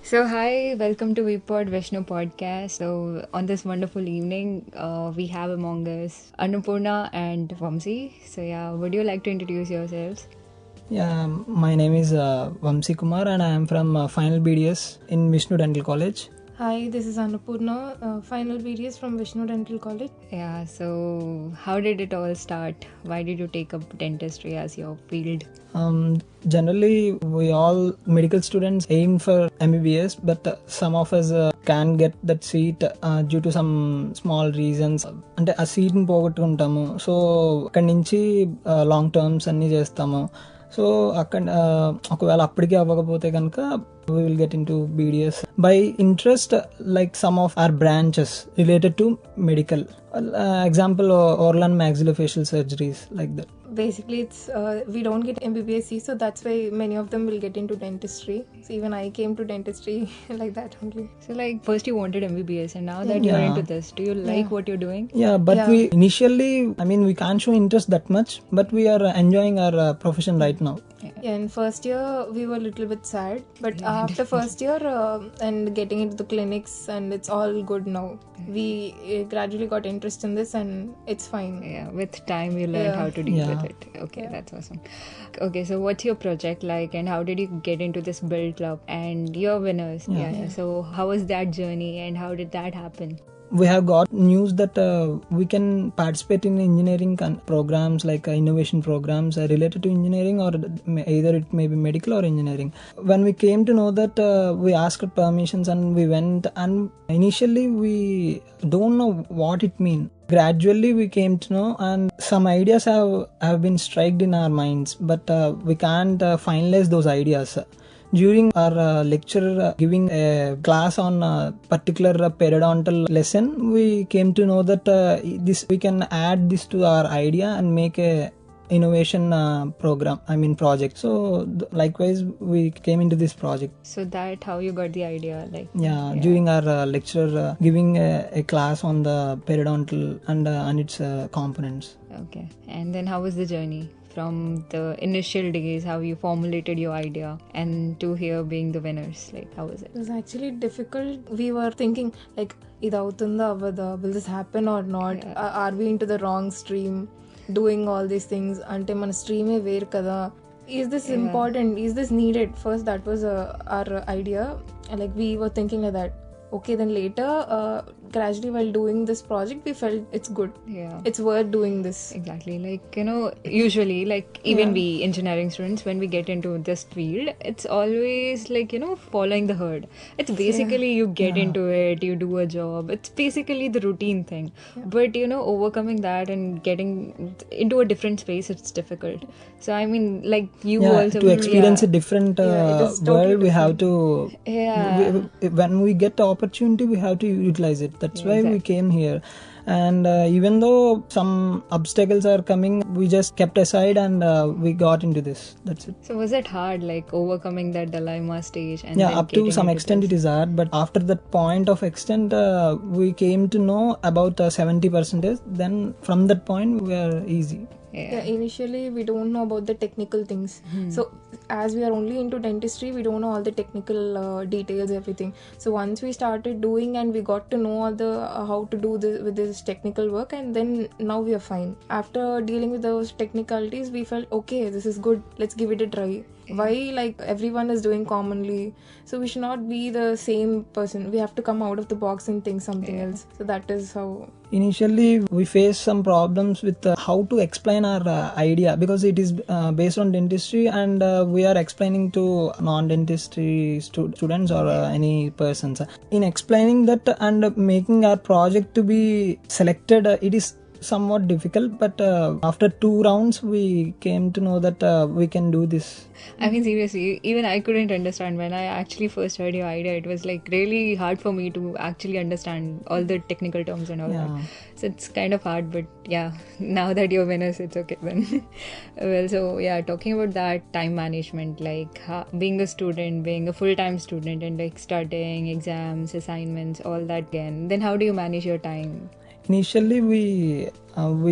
So, hi, welcome to VPOD Vishnu podcast. So, on this wonderful evening, we have among us Annapurna and Vamsi. So, yeah, would you like to introduce yourselves? Yeah, my name is Vamsi Kumar and I am from Final BDS in Vishnu Dental College. Hi, this is Annapurna, final BDS from Vishnu Dental College. Yeah, so how did it all start? Why did you take up dentistry as your field? Generally, we all medical students aim for MBBS, but some of us can get that seat due to some small reasons. అంటే ఆ సీట్ని పోగొట్టుకుంటాము. So అక్కడి నుంచి long terms అన్నీ చేస్తాము. So అక్కడ ఒకవేళ అప్పటికే అవ్వకపోతే కనుక we will get into BDS by interest, like some of our branches related to medical. Example, oral and maxillofacial surgeries, like that. Basically, it's we don't get MBBS seats, so that's why many of them will get into dentistry. So even I came to dentistry like that only. So, like, first you wanted MBBS, and now that you're into this, do you like what you're doing? Yeah, but we initially, we can't show interest that much, but we are enjoying our profession right now. Yeah, in first year we were a little bit sad, but after first year and getting into the clinics, and it's all good now. We gradually got interest in this, and it's fine. Yeah, with time you learned how to deal with it. Okay, that's awesome. Okay, so what's your project like, and how did you get into this build club? And you're winners. Yeah. So how was that journey, and how did that happen? We have got news that we can participate in engineering programs, like innovation programs related to engineering, or either it may be medical or engineering. When we came to know that, we asked permissions and we went, and initially we don't know what it means. Gradually we came to know, and some ideas have been struck in our minds, but we can't finalize those ideas. During our lecture giving a class on a particular periodontal lesson, we came to know that this we can add this to our idea and make a innovation project. So likewise we came into this project. So that how you got the idea, like? Yeah. During our lecture giving a class on the periodontal and its components. Okay, and then how was the journey from the initial days, how you formulated your idea, and to here being the winners? Like, how was it? It was actually difficult. We were thinking like, "Ida avutunda avada? Will this happen or not? Are we into the wrong stream? Doing all these things? Ante mana stream e ver kada? Is this important? Is this needed?" First, that was our idea. Like, we were thinking like that. Okay, then later, gradually while doing this project, we felt it's good. Yeah. It's worth doing this. Exactly. Like, usually, like, even we engineering students, when we get into this field, it's always like, following the herd. It's basically you get into it, you do a job. It's basically the routine thing. But, overcoming that and getting into a different space, it's difficult. So, I mean, like, you also... to experience a different world, we have to... when we get the opportunity, we have to utilize it. That's why we came here. And even though some obstacles are coming, we just kept aside and we got into this. That's it. So was it hard, like overcoming that dilemma stage? And up to some extent it is hard, but after that point of extent, we came to know about 70%. Then from that point, we are easy. Yeah, initially we don't know about the technical things. So as we are only into dentistry, we don't know all the technical details, everything. So once we started doing and we got to know all the how to do this with this technical work, and then now we are fine. After dealing with those technicalities, we felt okay, this is good, let's give it a try. Why, like, everyone is doing commonly, so we should not be the same person. We have to come out of the box and think something else. So that is how... Initially, we faced some problems with how to explain our idea, because it is based on dentistry, and we are explaining to non-dentistry students or any persons. In explaining that and making our project to be selected, it is somewhat difficult, but after 2 rounds we came to know that we can do this. I mean, seriously, even I couldn't understand when I actually first heard your idea. It was like really hard for me to actually understand all the technical terms and all that. So it's kind of hard, but yeah, now that you're winners, it's okay then. Well, so yeah, talking about that time management, like being a student, being a full-time student, and like studying, exams, assignments, all that again, then how do you manage your time? Initially, we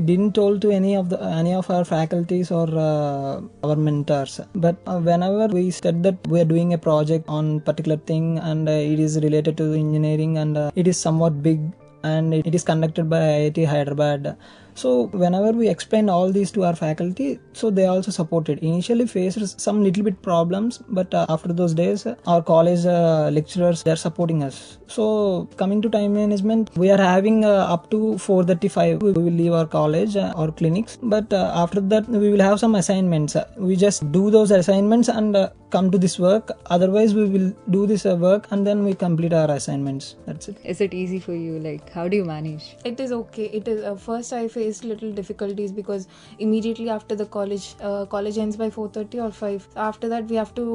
didn't told to any of our faculties or our mentors. But whenever we said that we are doing a project on particular thing and it is related to engineering and it is somewhat big and it is conducted by IIT Hyderabad. So whenever we explained all these to our faculty, so they also supported. Initially faced some little bit problems, but after those days, our college lecturers, they're supporting us. So coming to time management, we are having up to 4:35. We will leave our college or clinics, but after that we will have some assignments. We just do those assignments and come to this work. Otherwise, we will do this work and then we complete our assignments. That's it. Is it easy for you? Like, how do you manage? It is okay. It is first I faced little difficulties because immediately after the college ends by 4:30 or 5. After that we have to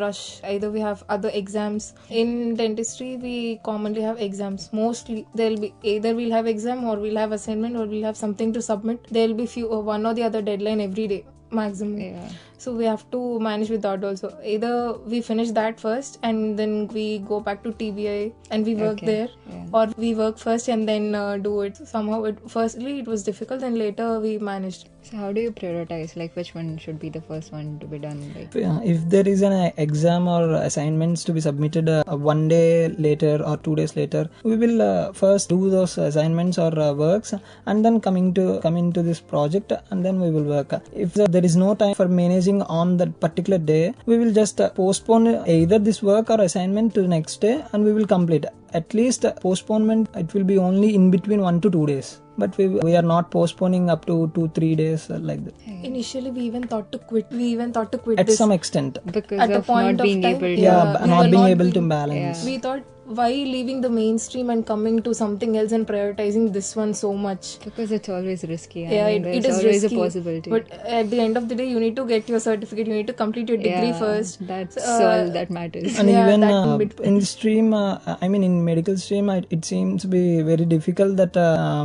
rush. Either we have other exams. In dentistry we commonly have exams. Mostly there'll be either we'll have exam or we'll have assignment or we'll have something to submit. There'll be one or the other deadline every day maximum. Yeah. So we have to manage with that also. Either we finish that first and then we go back to TBI and we work there, or we work first and then do it. Somehow firstly it was difficult and later we managed. So how do you prioritize? Like, which one should be the first one to be done? Like, if there is an exam or assignments to be submitted 1 day later or 2 days later, we will first do those assignments or works and then come into this project and then we will work. If there is no time for managing on that particular day, we will just postpone either this work or assignment to next day and we will complete. At least postponement, it will be only in between 1 to 2 days. But we are not postponing up to 2-3 days like that. Initially we even thought to quit. At this. some extent. because At a of point not of being time, able to... Yeah, we not were being not able to being- balance. We thought, why leaving the mainstream and coming to something else and prioritizing this one so much? Because it's always risky. Yeah, I mean, it there's is always risky. a possibility. But at the end of the day, you need to get your certificate. You need to complete your degree first. That's all that matters. And Yeah, even that in the stream, in medical stream, it seems to be very difficult that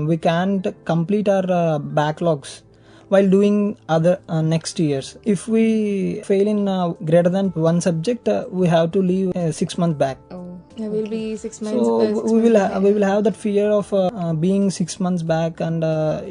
we can't complete our backlogs while doing other next years. If we fail in greater than one subject, we have to leave 6 months back. Oh. Yeah, we'll be 6 months. So 6 we months will have that fear of being 6 months back, and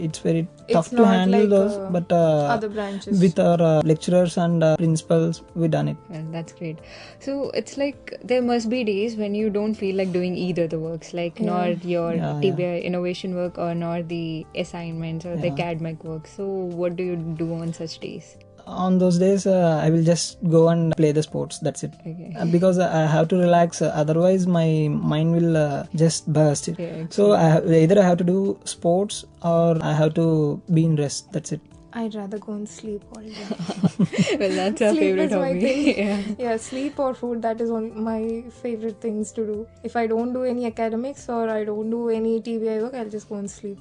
it's very tough to not handle like, those. But other branches. with our lecturers and principals, we done it. Well, that's great. So it's like there must be days when you don't feel like doing either the works, like nor your TBI innovation work or nor the assignments or the academic work. So what do you do on such days? On those days, I will just go and play the sports. That's it. Okay. Because I have to relax. Otherwise, my mind will just burst. Yeah, So either I have to do sports or I have to be in rest. That's it. I'd rather go and sleep all day. Well, that's our Sleep favorite is my hobby. thing. Yeah, sleep or food, that is one my favorite things to do. If I don't do any academics or I don't do any TBI work, I'll just go and sleep.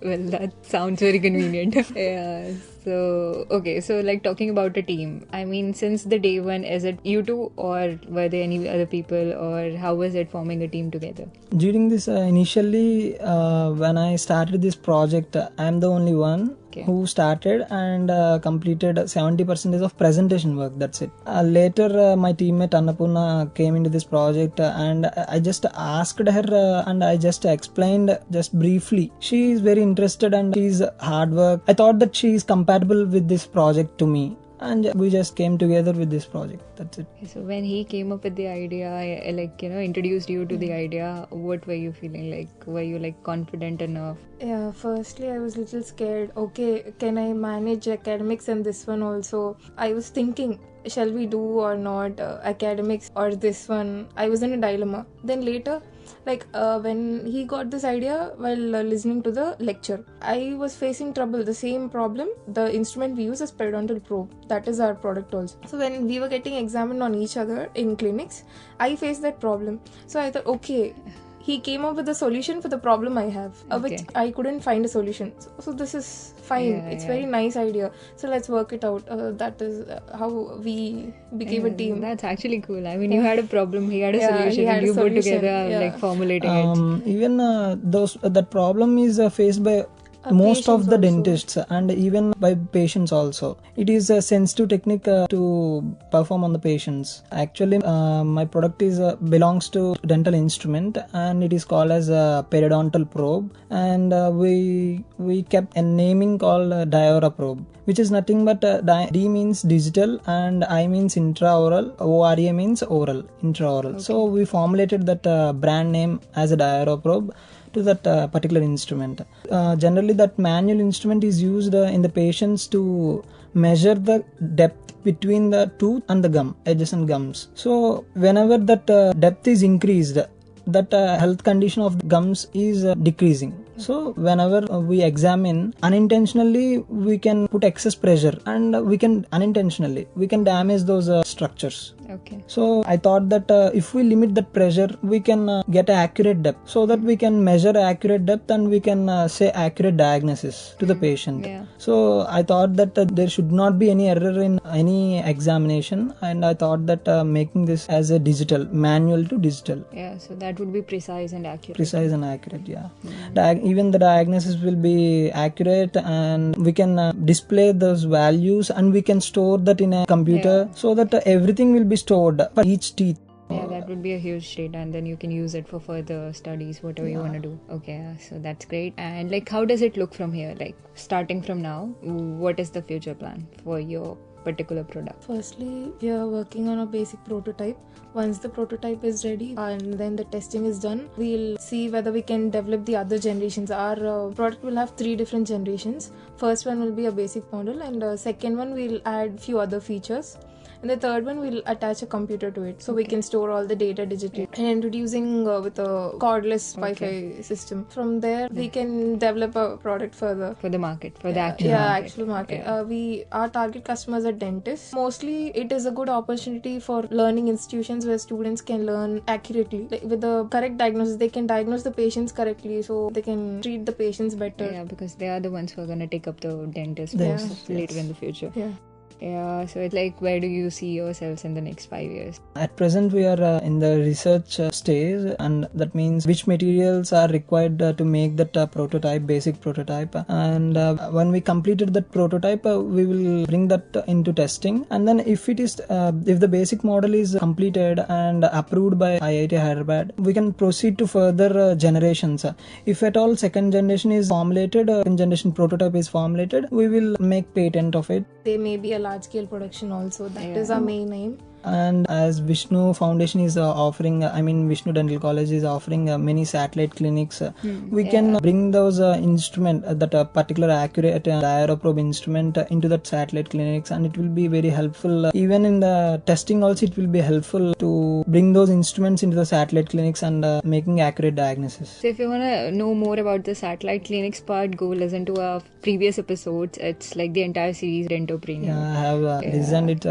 Well, that sounds very convenient. Yeah. So, okay. So, like talking about a team, I mean, since the day one, is it you two or were there any other people, or how was it forming a team together? During this initially when I started this project, I'm the only one who started and completed 70% of presentation work. That's it. Later my teammate Annapurna came into this project and I just asked her and I just explained just briefly. She is very interested and she's hard work. I thought that she is compatible with this project to me, and we just came together with this project. That's it. So when he came up with the idea, introduced you to the idea, what were you feeling like? Were you like confident enough? Yeah, firstly I was a little scared. Okay, can I manage academics and this one also? I was thinking, shall we do or not academics or this one? I was in a dilemma. Then later, when he got this idea while listening to the lecture, I was facing trouble, the same problem. The instrument we use is periodontal probe. That is our product also. So when we were getting examined on each other in clinics, I faced that problem. So I thought, okay, he came up with a solution for the problem I have, which I couldn't find a solution. So this is fine. It's very nice idea. So let's work it out. That is how we became a team. That's actually cool. I mean, you had a problem, he had a Yeah, solution, he had and a you both solution. together Yeah. like formulating it. Even that problem is faced by most of patients the also. dentists and even by patients also. It is a sensitive technique to perform on the patients. Actually, my product is belongs to dental instrument, and it is called as a periodontal probe, and we kept a naming called Diora probe, which is nothing but D means digital and I means intraoral, ORA means oral, intraoral. Okay. So we formulated that brand name as a Diora probe to that particular instrument. Generally, that manual instrument is used in the patients to measure the depth between the tooth and the gum, adjacent gums. So whenever that depth is increased, that health condition of the gums is decreasing. So whenever we examine unintentionally, we can put excess pressure, and we can damage those structures. Okay. So I thought that if we limit that pressure, we can get an accurate depth, so that we can measure accurate depth and we can say accurate diagnosis to the patient. Yeah. So I thought that there should not be any error in any examination, and I thought that making this as a digital, manual to digital. Yeah, so that would be precise and accurate. Precise and accurate, yeah. Even the diagnosis will be accurate, and we can display those values, and we can store that in a computer, so that everything will be stored for each teeth. Yeah, that would be a huge data, and then you can use it for further studies, whatever you want to do. Okay, so that's great. And like, how does it look from here? Like, starting from now, what is the future plan for your particular product? Firstly, we are working on a basic prototype. Once the prototype is ready and then the testing is done, we'll see whether we can develop the other generations. Our product will have 3 different generations. First one will be a basic model, and second one we'll add few other features. And the third one, we'll attach a computer to it, so we can store all the data digitally. And introducing with a cordless Wi-Fi system. From there, we can develop a product further. For the market, for the actual market. Actual market. Our target customers are dentists. Mostly, it is a good opportunity for learning institutions where students can learn accurately. Like, with the correct diagnosis, they can diagnose the patients correctly, so they can treat the patients better. Yeah, because they are the ones who are going to take up the dentist Yes, post later in the future. Yeah. Yeah, so it's like, where do you see yourselves in the next 5 years? At present, we are in the research stage, and that means which materials are required to make that basic prototype. And when we completed that prototype, we will bring that into testing. And then if the basic model is completed and approved by IIT Hyderabad, we can proceed to further generations. If at all second generation is formulated, second generation prototype is formulated, we will make patent of it. There may be a large-scale production also. That is our main aim. And as Vishnu Foundation is offering, Vishnu Dental College is offering many satellite clinics, we can bring those instrument, that particular accurate Diora probe instrument into that satellite clinics, and it will be very helpful. Even in the testing also, it will be helpful to bring those instruments into the satellite clinics and making accurate diagnosis. So if you want to know more about the satellite clinics part, go listen to our previous episodes. It's like the entire series, Dentopreneur. Yeah, I have listened it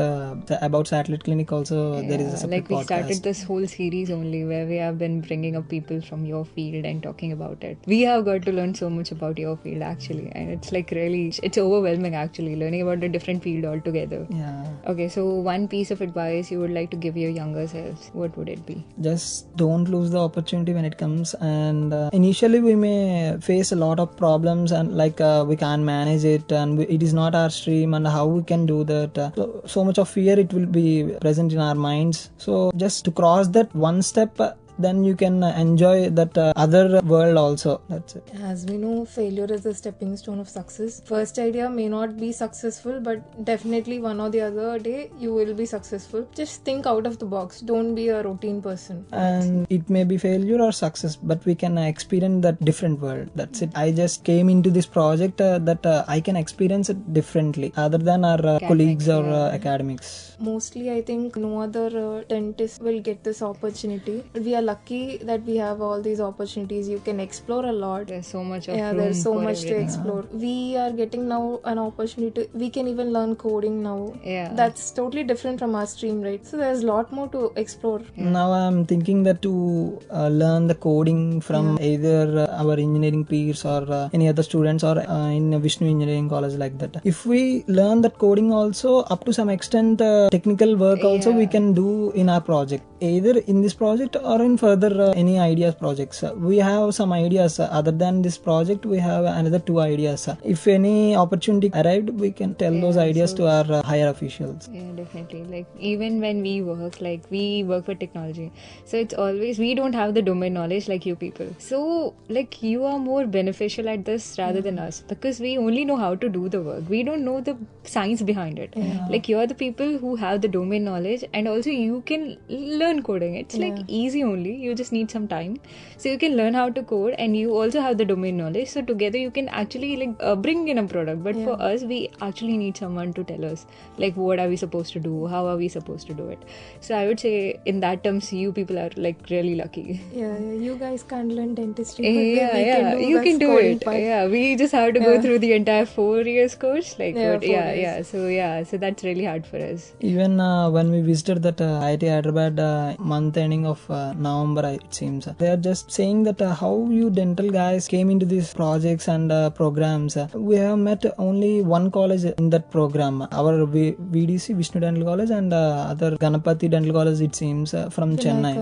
about satellite clinic also. There is a separate like we podcast. started this whole series only where we have been bringing up people from your field and talking about it. We have got to learn so much about your field actually, and it's like really, it's overwhelming actually, learning about a different field altogether. Yeah. Okay, so one piece of advice you would like to give your younger selves, what would it be? Just don't lose the opportunity when it comes, and initially we may face a lot of problems, and like we can't manage it, and it is not our stream, and how we can do that. So much of fear it will be present in our minds. So just to cross that one step, then you can enjoy that other world also. That's it. As we know, failure is a stepping stone of success. First idea may not be successful, but definitely one or the other day you will be successful. Just think out of the box. Don't be a routine person. And it may be failure or success, but we can experience that different world. That's it. I just came into this project that I can experience it differently other than our colleagues or academics. Mostly, I think no other dentist will get this opportunity. We are lucky that we have all these opportunities. You can explore a lot. There's so much of there's so much to everything. explore. We are getting now an opportunity. We can even learn coding now. Yeah. That's totally different from our stream, right? So there's a lot more to explore. Now I'm thinking that to learn the coding from either our engineering peers or any other students, or in Vishnu Engineering College, like that. If we learn that coding also, up to some extent technical work also we can do in our project. either in this project or in further any ideas projects. We have some ideas other than this project. We have another 2 ideas. If any opportunity arrived, we can tell those ideas to our higher officials. Yeah, definitely. Like even when we work for technology, so it's always, we don't have the domain knowledge like you people. So like you are more beneficial at this rather than us, because we only know how to do the work. We don't know the science behind it. Like you are the people who have the domain knowledge, and also you can learn coding. It's like easy only. You just need some time, so you can learn how to code, and you also have the domain knowledge. So together you can actually like bring in a product. But for us, we actually need someone to tell us like what are we supposed to do, how are we supposed to do it. So I would say in that terms, you people are like really lucky. Yeah, you guys can't learn dentistry. But you can do it. Part. Yeah, we just have to go through the entire 4 years course. Like so that's really hard for us. Even when we visited that IIT Hyderabad month ending of November, it seems they are just saying that how you dental guys came into these projects and programs. We have met only one college in that program, our VDC Vishnu Dental College, and other Ganapati Dental College, it seems, from Chennai.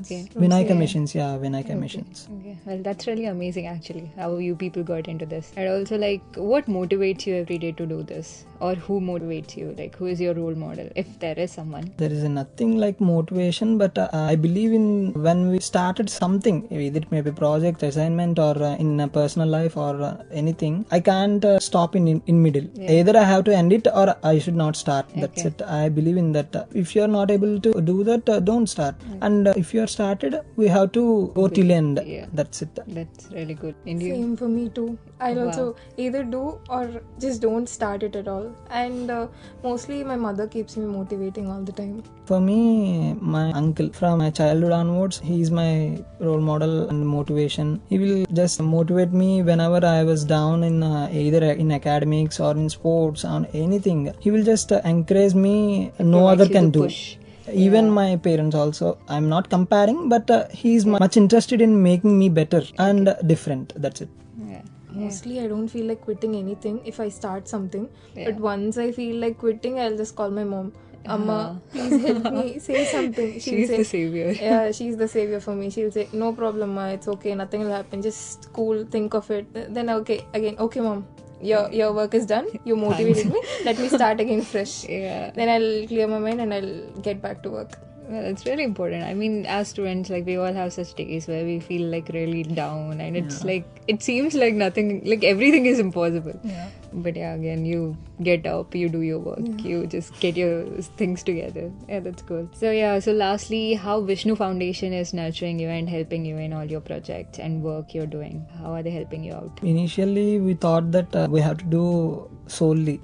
Okay. Vinayaka Missions. Okay. Well, that's really amazing actually, how you people got into this. And also like, what motivates you every day to do this? Or who motivates you? Like, who is your role model, if there is someone? There is nothing like motivation, but I believe in when we started something, either it may be project, assignment, or in a personal life or anything, I can't stop in middle. Either I have to end it or I should not start. That's it. I believe in that. If you are not able to do that, don't start. And if you are started, we have to go till end. That's it. That's really good. Same for me too. I'll also either do or just don't start it at all. And mostly my mother keeps me motivating all the time. For me, my uncle, from my childhood onwards, he is my role model and motivation. He will just motivate me whenever I was down in either in academics or in sports or anything. He will just encourage me. No other can do. Even my parents also. I'm not comparing, but he is much interested in making me better and different. That's it. Mostly I don't feel like quitting anything if I start something. But once I feel like quitting, I'll just call my mom. Amma, please help me, say something. She's the savior. Yeah, she's the savior for me. She'll say, no problem, ma, it's okay, nothing will happen, just cool, think of it. Then okay mom, your work is done, you motivated me, let me start again fresh. Then I'll clear my mind and I'll get back to work. Well, it's really important. I mean, as students, like we all have such days where we feel like really down, and it's like, it seems like nothing, like everything is impossible. But again, you get up, you do your work, you just get your things together. Yeah, that's cool. So lastly, how Vishnu Foundation is nurturing you and helping you in all your projects and work you're doing? How are they helping you out? Initially, we thought that we have to do solely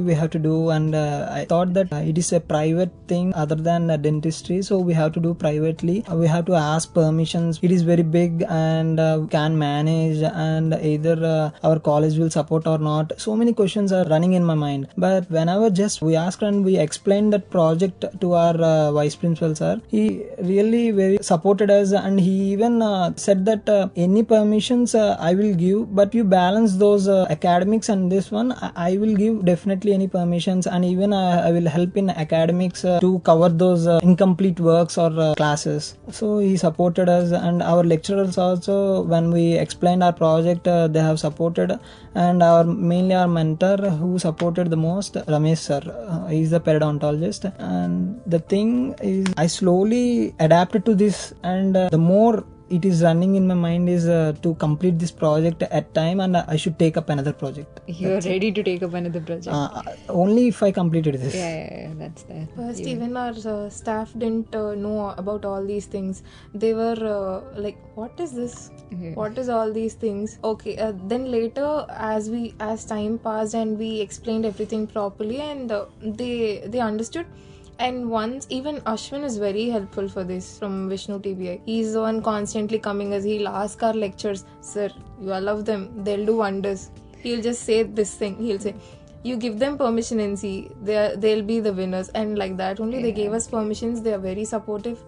we have to do, and I thought that it is a private thing other than dentistry, so we have to do privately. We have to ask permissions. It is very big and can manage, and either our college will support or not. So many questions are running in my mind, but whenever just we asked and we explained that project to our vice principal sir, he really very supported us, and he even said that any permissions I will give, but you balance those academics and this one, I will give definitely any permissions, and even I will help in academics to cover those incomplete works or classes. So he supported us, and our lecturers also, when we explained our project, they have supported, and mainly our mentor who supported the most, Ramesh sir, he is the periodontologist. And the thing is, I slowly adapted to this, and the more it is running in my mind is to complete this project at time, and I should take up another project. You're ready to take up another project? Only if I completed this. Yeah, that's there. First, even our staff didn't know about all these things. They were like, what is this? What is all these things? Okay, then later, as time passed and we explained everything properly, and they understood. And once, even Ashwin is very helpful for this from Vishnu TBI. He's the one constantly coming as he'll ask our lectures, sir, you all love them, they'll do wonders. He'll just say this thing, he'll say, you give them permission and see, they'll be the winners. And like that only, they gave us permissions, they are very supportive.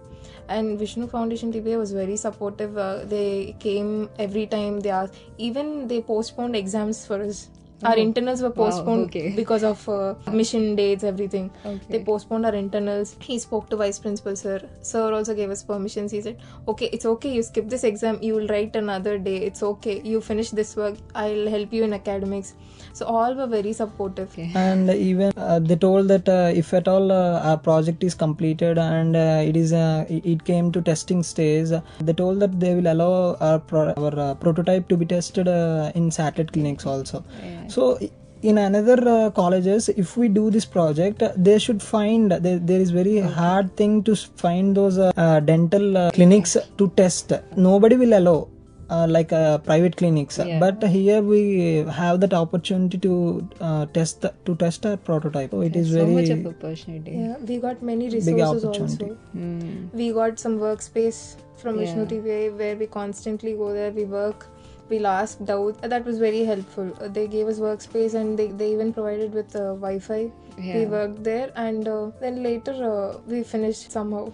And Vishnu Foundation TBI was very supportive. They came every time, they asked, even they postponed exams for us. Our internals were postponed okay. because of mission dates, everything. Okay. They postponed our internals. He spoke to vice principal sir. Sir also gave us permissions. He said, okay, it's okay, you skip this exam, you will write another day, it's okay, you finish this work, I'll help you in academics. So all were very supportive. Okay. And even they told that if at all our project is completed and it came to testing stage, they told that they will allow our prototype to be tested in satellite clinics also. Yeah. So in another colleges, if we do this project, they should find there is very hard thing to find those dental clinics to test. Nobody will allow like private clinics, but here we have that opportunity to test our prototype. So it is so very much of opportunity. Yeah, we got many big resources opportunity. also. We got some workspace from Vishnu TV where we constantly go there, we work, we'll ask doubts. That was very helpful. They gave us workspace and they even provided with Wi-Fi. We worked there, and then later we finished somehow.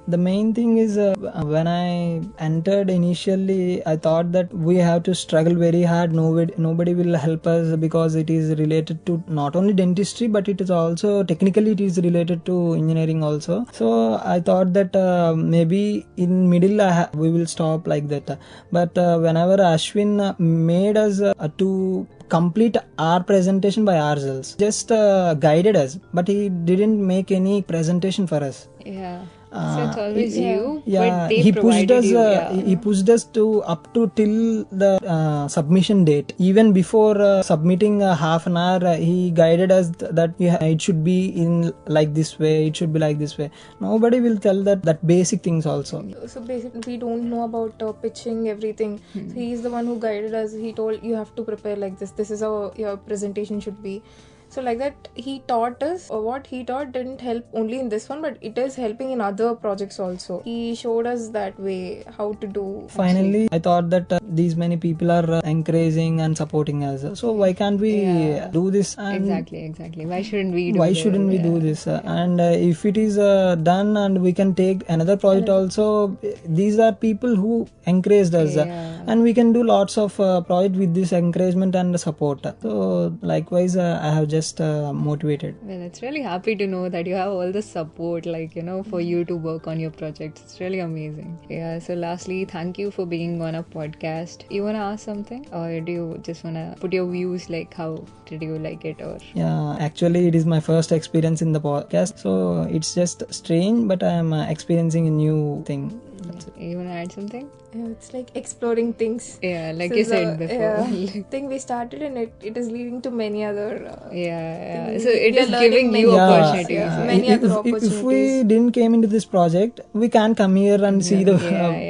The main thing is when I entered initially, I thought that we have to struggle very hard. Nobody will help us because it is related to not only dentistry, but it is also technically it is related to engineering also. So I thought that maybe in middle we will stop like that. But whenever Ashwin made us to complete our presentation by ourselves, just guided us, but he didn't make any presentation for us. Yeah. So it's always you, Yeah, but they he pushed us. provided you. He pushed us to up to till the submission date. Even before submitting half an hour, he guided us that it should be in like this way. It should be like this way. Nobody will tell that basic things also. So basically, we don't know about pitching everything. So he is the one who guided us. He told you have to prepare like this. This is how your presentation should be. So like that, he taught us. What he taught didn't help only in this one, but it is helping in other projects also. He showed us that way how to do. Finally, I thought that these many people are encouraging and supporting us. So why can't we do this? And Exactly. Why shouldn't we do why this? shouldn't we do this? And if it is done and we can take another project also, these are people who encouraged us, and we can do lots of project with this encouragement and support. So likewise, I have just motivated. Well, it's really happy to know that you have all the support, like, for you to work on your projects. It's really amazing. Yeah, so lastly, thank you for being on a podcast. You want to ask something? Or do you just want to put your views, like how did you like it? Or Yeah, actually it is my first experience in the podcast. So it's just strange, but I am experiencing a new thing. That's it. You want to add something? Yeah, it's like exploring things. Yeah, like So you said before. thing we started, and it is leading to many other. Yeah. things. So it We are is learning giving many you things. opportunities. Yeah. Many other opportunities. If we didn't came into this project, we can come here and see the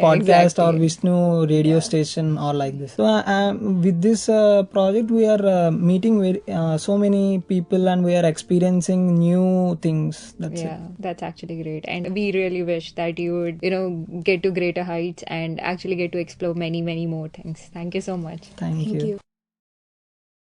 podcast or Vishnu radio station or like this. So with this project, we are meeting so many people and we are experiencing new things. That's it. That's actually great. And we really wish that you would, get to greater heights and actually get to explore many, many more things. Thank you so much. Thank you.